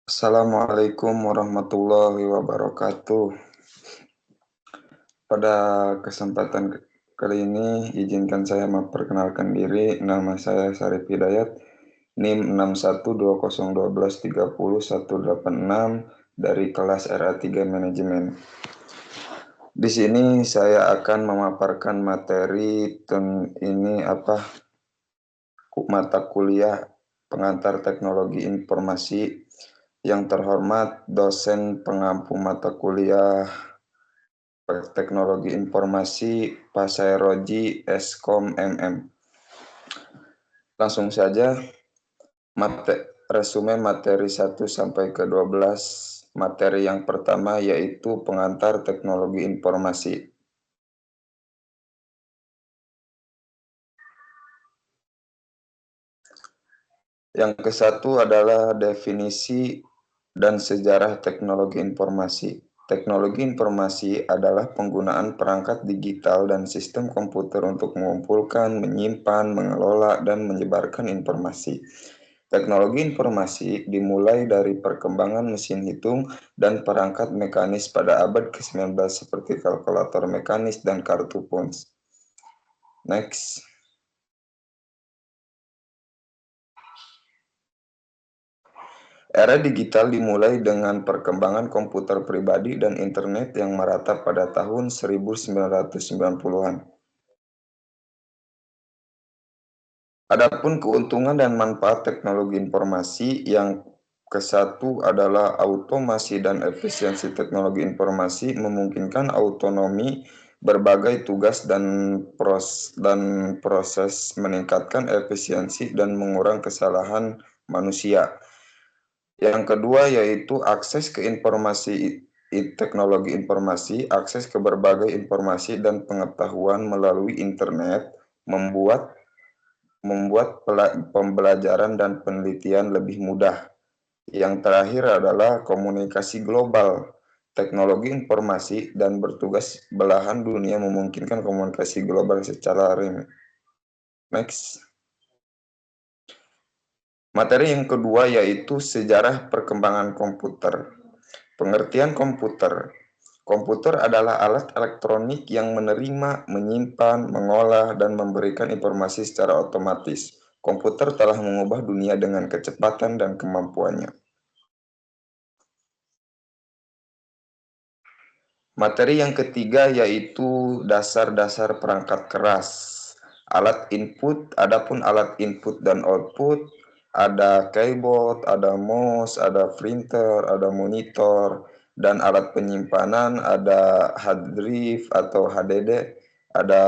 Assalamualaikum warahmatullahi wabarakatuh. Pada kesempatan kali ini, izinkan saya memperkenalkan diri. Nama saya Syarif Hidayat, NIM 6120123018 dari kelas RA3 Manajemen. Di sini saya akan memaparkan materi mata kuliah pengantar teknologi informasi. Yang terhormat dosen pengampu mata kuliah Teknologi Informasi Pak Sairoji Eskom MM. Langsung saja resume materi 1 sampai ke 12. Materi yang pertama yaitu pengantar teknologi informasi. Yang ke-1 adalah definisi dan sejarah teknologi informasi. Teknologi informasi adalah penggunaan perangkat digital dan sistem komputer untuk mengumpulkan, menyimpan, mengelola, dan menyebarkan informasi. Teknologi informasi dimulai dari perkembangan mesin hitung dan perangkat mekanis pada abad ke-19 seperti kalkulator mekanis dan kartu pons. Next. Era digital dimulai dengan perkembangan komputer pribadi dan internet yang merata pada tahun 1990-an. Adapun keuntungan dan manfaat teknologi informasi yang ke-1 adalah automasi dan efisiensi teknologi informasi memungkinkan autonomi berbagai tugas dan proses meningkatkan efisiensi dan mengurangi kesalahan manusia. Yang kedua yaitu akses ke teknologi informasi, akses ke berbagai informasi dan pengetahuan melalui internet membuat pembelajaran dan penelitian lebih mudah. Yang terakhir adalah komunikasi global. Teknologi informasi dan bertugas belahan dunia memungkinkan komunikasi global secara remote. Next. Materi yang kedua yaitu sejarah perkembangan komputer. Pengertian komputer. Komputer adalah alat elektronik yang menerima, menyimpan, mengolah, dan memberikan informasi secara otomatis. Komputer telah mengubah dunia dengan kecepatan dan kemampuannya. Materi yang ketiga yaitu dasar-dasar perangkat keras. Alat input, adapun alat input dan output, ada keyboard, ada mouse, ada printer, ada monitor, dan alat penyimpanan ada hard drive atau HDD, ada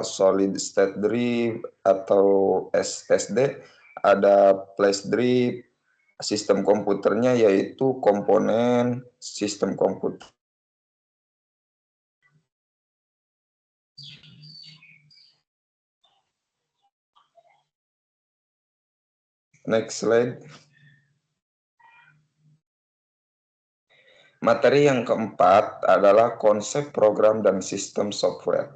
solid state drive atau SSD, ada flash drive. Sistem komputernya yaitu komponen sistem komputer. Next slide. Materi yang keempat adalah konsep program dan sistem software.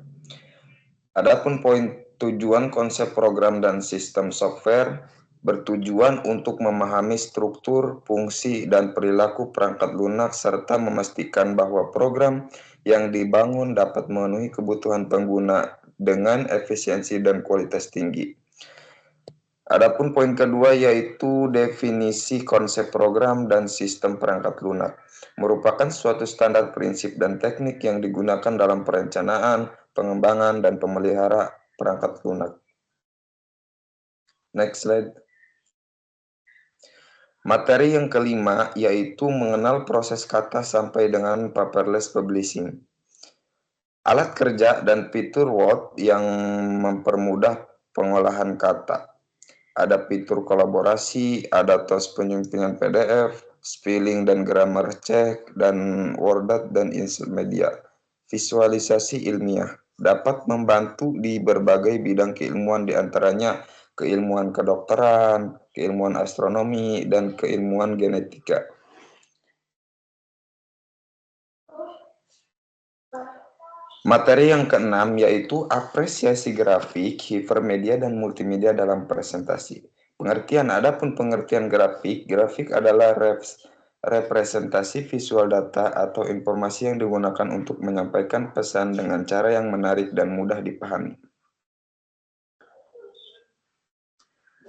Adapun poin tujuan konsep program dan sistem software bertujuan untuk memahami struktur, fungsi, dan perilaku perangkat lunak serta memastikan bahwa program yang dibangun dapat memenuhi kebutuhan pengguna dengan efisiensi dan kualitas tinggi. Adapun poin kedua yaitu definisi konsep program dan sistem perangkat lunak. Merupakan suatu standar prinsip dan teknik yang digunakan dalam perencanaan, pengembangan, dan pemelihara perangkat lunak. Next slide. Materi yang kelima yaitu mengenal proses kata sampai dengan paperless publishing. Alat kerja dan fitur Word yang mempermudah pengolahan kata. Ada fitur kolaborasi, ada tos penyimpanan PDF, spelling dan grammar check, dan WordArt dan insert media. Visualisasi ilmiah dapat membantu di berbagai bidang keilmuan diantaranya keilmuan kedokteran, keilmuan astronomi, dan keilmuan genetika. Materi yang keenam yaitu apresiasi grafik, hipermedia, dan multimedia dalam presentasi. Adapun pengertian grafik adalah representasi visual data atau informasi yang digunakan untuk menyampaikan pesan dengan cara yang menarik dan mudah dipahami.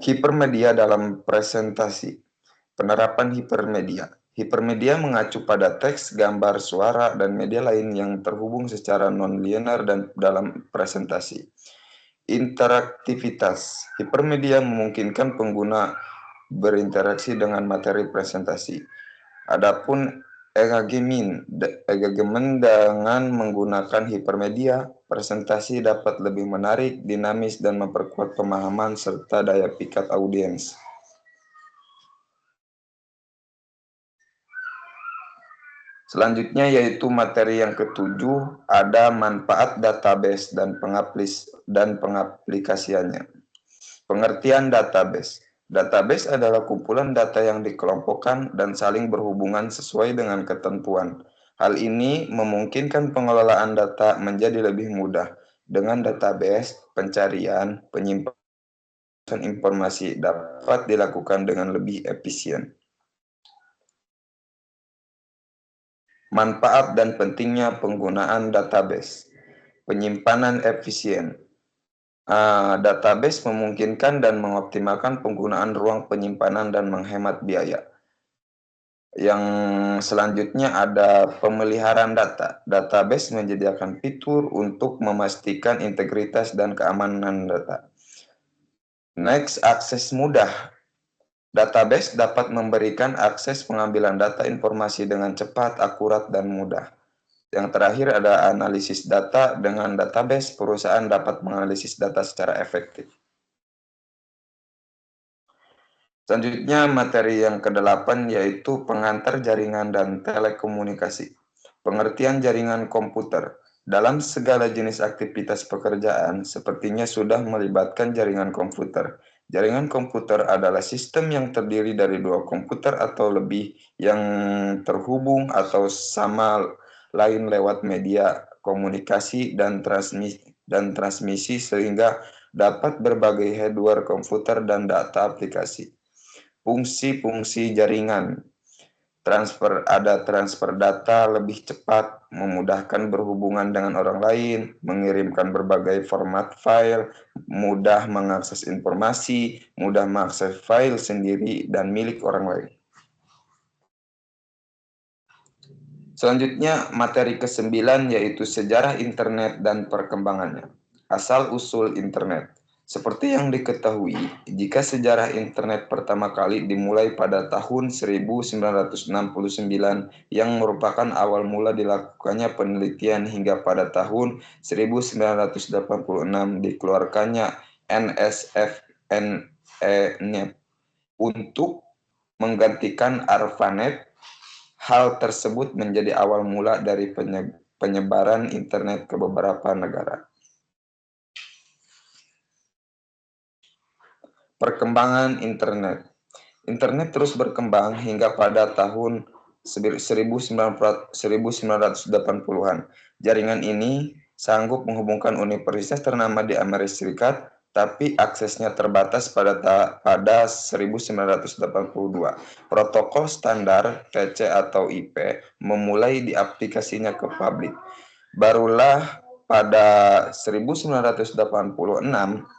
Hipermedia dalam presentasi. Penerapan hipermedia. Hipermedia mengacu pada teks, gambar, suara, dan media lain yang terhubung secara non-linear dan dalam presentasi. Interaktivitas. Hipermedia memungkinkan pengguna berinteraksi dengan materi presentasi. Adapun engagement dengan menggunakan hipermedia, presentasi dapat lebih menarik, dinamis, dan memperkuat pemahaman serta daya pikat audiens. Selanjutnya yaitu materi yang ketujuh, ada manfaat database dan pengaplikasiannya. Pengertian database. Database adalah kumpulan data yang dikelompokkan dan saling berhubungan sesuai dengan ketentuan. Hal ini memungkinkan pengelolaan data menjadi lebih mudah. Dengan database, pencarian, penyimpanan informasi dapat dilakukan dengan lebih efisien. Manfaat dan pentingnya penggunaan database. Penyimpanan efisien. Database memungkinkan dan mengoptimalkan penggunaan ruang penyimpanan dan menghemat biaya. Yang selanjutnya ada pemeliharaan data. Database menyediakan fitur untuk memastikan integritas dan keamanan data. Next, akses mudah. Database dapat memberikan akses pengambilan data informasi dengan cepat, akurat, dan mudah. Yang terakhir ada analisis data. Dengan database, perusahaan dapat menganalisis data secara efektif. Selanjutnya materi yang ke-8 yaitu pengantar jaringan dan telekomunikasi. Pengertian jaringan komputer. Dalam segala jenis aktivitas pekerjaan, sepertinya sudah melibatkan jaringan komputer. Jaringan komputer adalah sistem yang terdiri dari dua komputer atau lebih yang terhubung atau sama lain lewat media komunikasi dan transmisi sehingga dapat berbagai hardware komputer dan data aplikasi. Fungsi-fungsi jaringan. Transfer data lebih cepat, memudahkan berhubungan dengan orang lain, mengirimkan berbagai format file, mudah mengakses informasi, mudah mengakses file sendiri dan milik orang lain. Selanjutnya materi ke-9 yaitu sejarah internet dan perkembangannya. Asal-usul internet. Seperti yang diketahui, jika sejarah internet pertama kali dimulai pada tahun 1969 yang merupakan awal mula dilakukannya penelitian hingga pada tahun 1986 dikeluarkannya NSFNet untuk menggantikan ARPANET. Hal tersebut menjadi awal mula dari penyebaran internet ke beberapa negara. Perkembangan internet. Internet terus berkembang hingga pada tahun 1980-an. Jaringan ini sanggup menghubungkan universitas ternama di Amerika Serikat, tapi aksesnya terbatas pada 1982. Protokol standar TC atau IP memulai diaplikasinya ke publik. Barulah pada 1986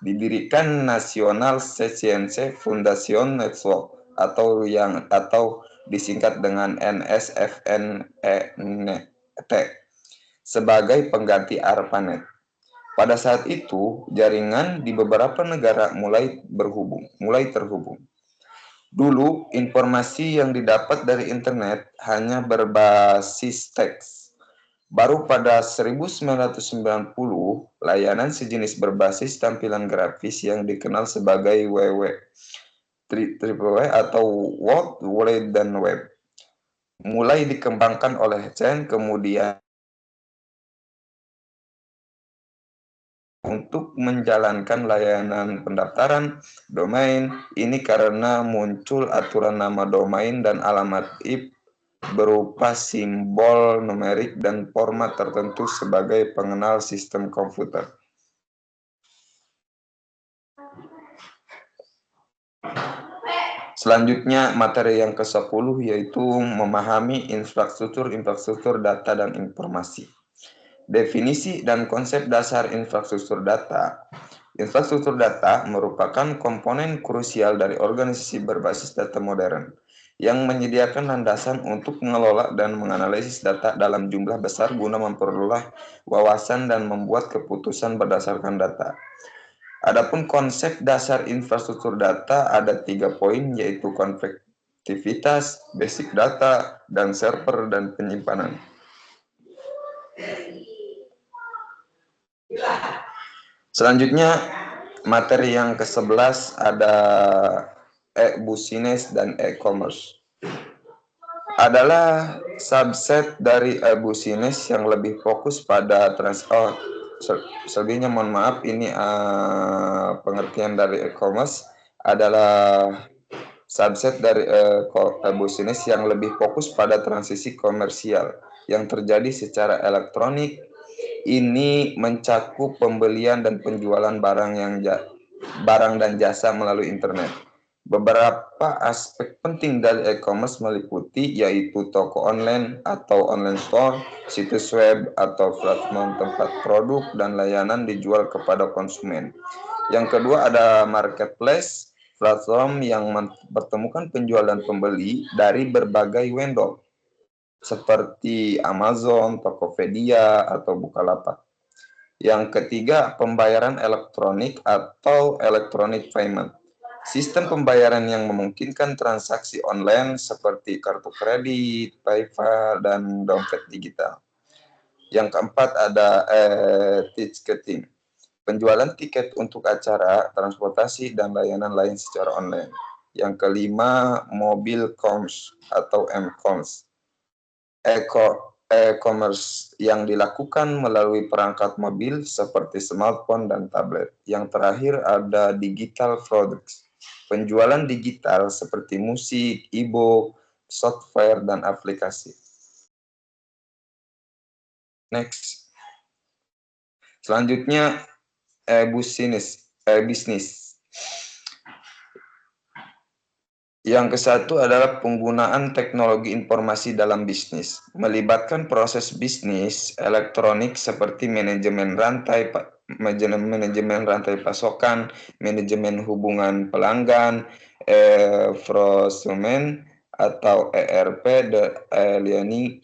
didirikan National Science Foundation Network atau disingkat dengan NSFNet sebagai pengganti ARPANET. Pada saat itu, jaringan di beberapa negara mulai terhubung. Dulu, informasi yang didapat dari internet hanya berbasis teks. Baru pada 1990, layanan sejenis berbasis tampilan grafis yang dikenal sebagai WWW atau World Wide Web mulai dikembangkan oleh Chen, kemudian untuk menjalankan layanan pendaftaran domain ini karena muncul aturan nama domain dan alamat IP berupa simbol numerik dan format tertentu sebagai pengenal sistem komputer. Selanjutnya materi yang ke-10 yaitu memahami infrastruktur data dan informasi. Definisi dan konsep dasar infrastruktur data. Infrastruktur data merupakan komponen krusial dari organisasi berbasis data modern yang menyediakan landasan untuk mengelola dan menganalisis data dalam jumlah besar guna memperoleh wawasan dan membuat keputusan berdasarkan data. Adapun konsep dasar infrastruktur data ada 3 poin, yaitu konektivitas, basic data, dan server dan penyimpanan. Selanjutnya, materi yang ke-11 ada e-business dan e-commerce. Adalah subset dari e-business yang lebih fokus pada selebihnya mohon maaf, ini pengertian dari e-commerce adalah subset dari e-business yang lebih fokus pada transisi komersial yang terjadi secara elektronik. Ini mencakup pembelian dan penjualan barang dan jasa melalui internet. Beberapa aspek penting dari e-commerce meliputi yaitu toko online atau online store, situs web atau platform tempat produk dan layanan dijual kepada konsumen. Yang kedua ada marketplace, platform yang mempertemukan penjual dan pembeli dari berbagai vendor seperti Amazon, Tokopedia, atau Bukalapak. Yang ketiga, pembayaran elektronik atau electronic payment. Sistem pembayaran yang memungkinkan transaksi online seperti kartu kredit, PayPal, dan dompet digital. Yang keempat ada ticketing. Penjualan tiket untuk acara, transportasi, dan layanan lain secara online. Yang kelima, mobile commerce atau m-commerce. E-commerce yang dilakukan melalui perangkat mobil seperti smartphone dan tablet. Yang terakhir ada digital products. Penjualan digital seperti musik, e-book, software, dan aplikasi. Next. Selanjutnya, bisnis. Yang ke-1 adalah penggunaan teknologi informasi dalam bisnis, melibatkan proses bisnis elektronik seperti manajemen rantai pasokan, manajemen hubungan pelanggan, prosumen atau ERP,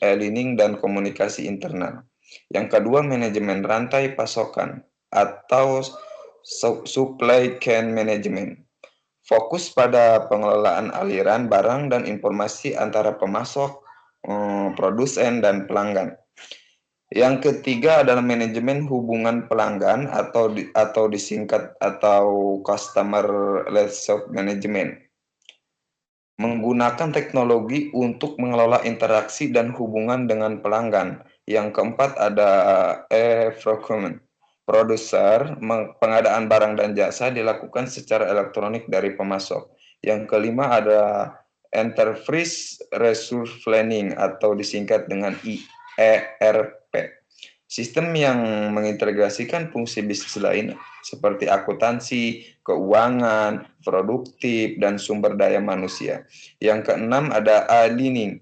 e-learning dan komunikasi internal. Yang kedua, manajemen rantai pasokan atau supply chain management. Fokus pada pengelolaan aliran barang dan informasi antara pemasok, produsen, dan pelanggan. Yang ketiga adalah manajemen hubungan pelanggan atau disingkat atau customer relationship management. Menggunakan teknologi untuk mengelola interaksi dan hubungan dengan pelanggan. Yang keempat ada procurement. Produser, pengadaan barang dan jasa dilakukan secara elektronik dari pemasok. Yang kelima ada Enterprise Resource Planning atau disingkat dengan ERP. Sistem yang mengintegrasikan fungsi bisnis lain seperti akuntansi, keuangan, produktif, dan sumber daya manusia. Yang keenam ada e-learning,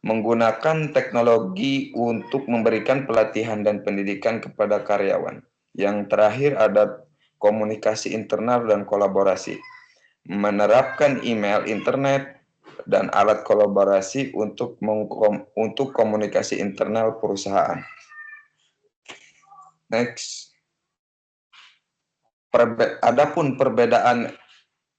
menggunakan teknologi untuk memberikan pelatihan dan pendidikan kepada karyawan. Yang terakhir ada komunikasi internal dan kolaborasi, menerapkan email, internet, dan alat kolaborasi untuk komunikasi internal perusahaan. Next. Adapun perbedaan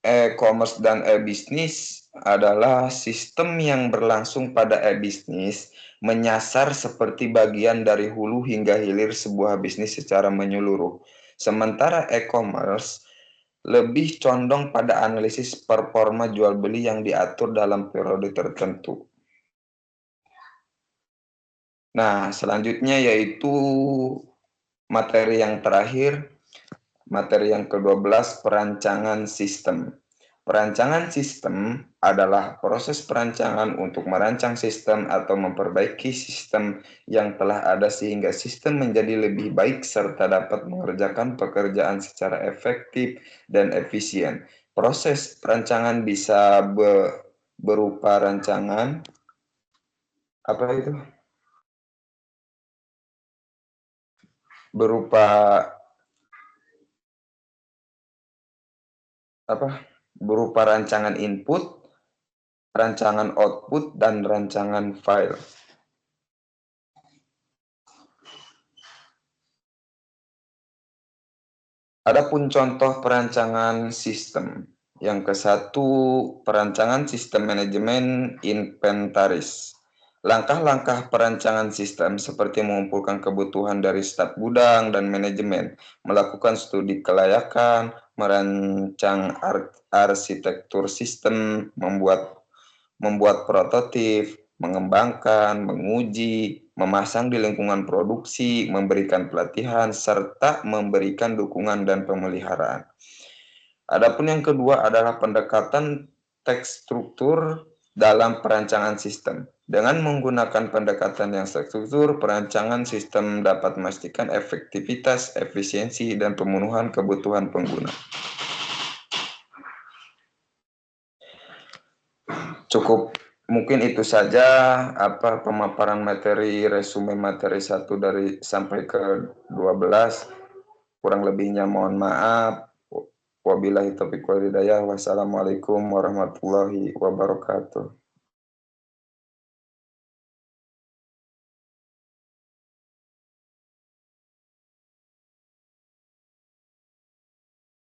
e-commerce dan e-bisnis adalah sistem yang berlangsung pada e-bisnis menyasar seperti bagian dari hulu hingga hilir sebuah bisnis secara menyeluruh. Sementara e-commerce lebih condong pada analisis performa jual beli yang diatur dalam periode tertentu. Nah, selanjutnya yaitu materi yang terakhir, materi yang ke-12, perancangan sistem. Perancangan sistem adalah proses perancangan untuk merancang sistem atau memperbaiki sistem yang telah ada sehingga sistem menjadi lebih baik serta dapat mengerjakan pekerjaan secara efektif dan efisien. Proses perancangan bisa berupa rancangan apa itu? Berupa apa? Berupa rancangan input, rancangan output, dan rancangan file. Adapun contoh perancangan sistem. Yang ke satu, perancangan sistem manajemen inventaris. Langkah-langkah perancangan sistem seperti mengumpulkan kebutuhan dari staf gudang dan manajemen, melakukan studi kelayakan, merancang arsitektur sistem, membuat prototip, mengembangkan, menguji, memasang di lingkungan produksi, memberikan pelatihan, serta memberikan dukungan dan pemeliharaan. Adapun yang kedua adalah pendekatan teks struktur dalam perancangan sistem. Dengan menggunakan pendekatan yang struktur, perancangan sistem dapat memastikan efektivitas, efisiensi, dan pemenuhan kebutuhan pengguna. Cukup mungkin itu saja pemaparan materi resume materi 1 dari sampai ke 12. Kurang lebihnya mohon maaf. Wabillahi taufiq wal hidayah. Wassalamualaikum warahmatullahi wabarakatuh.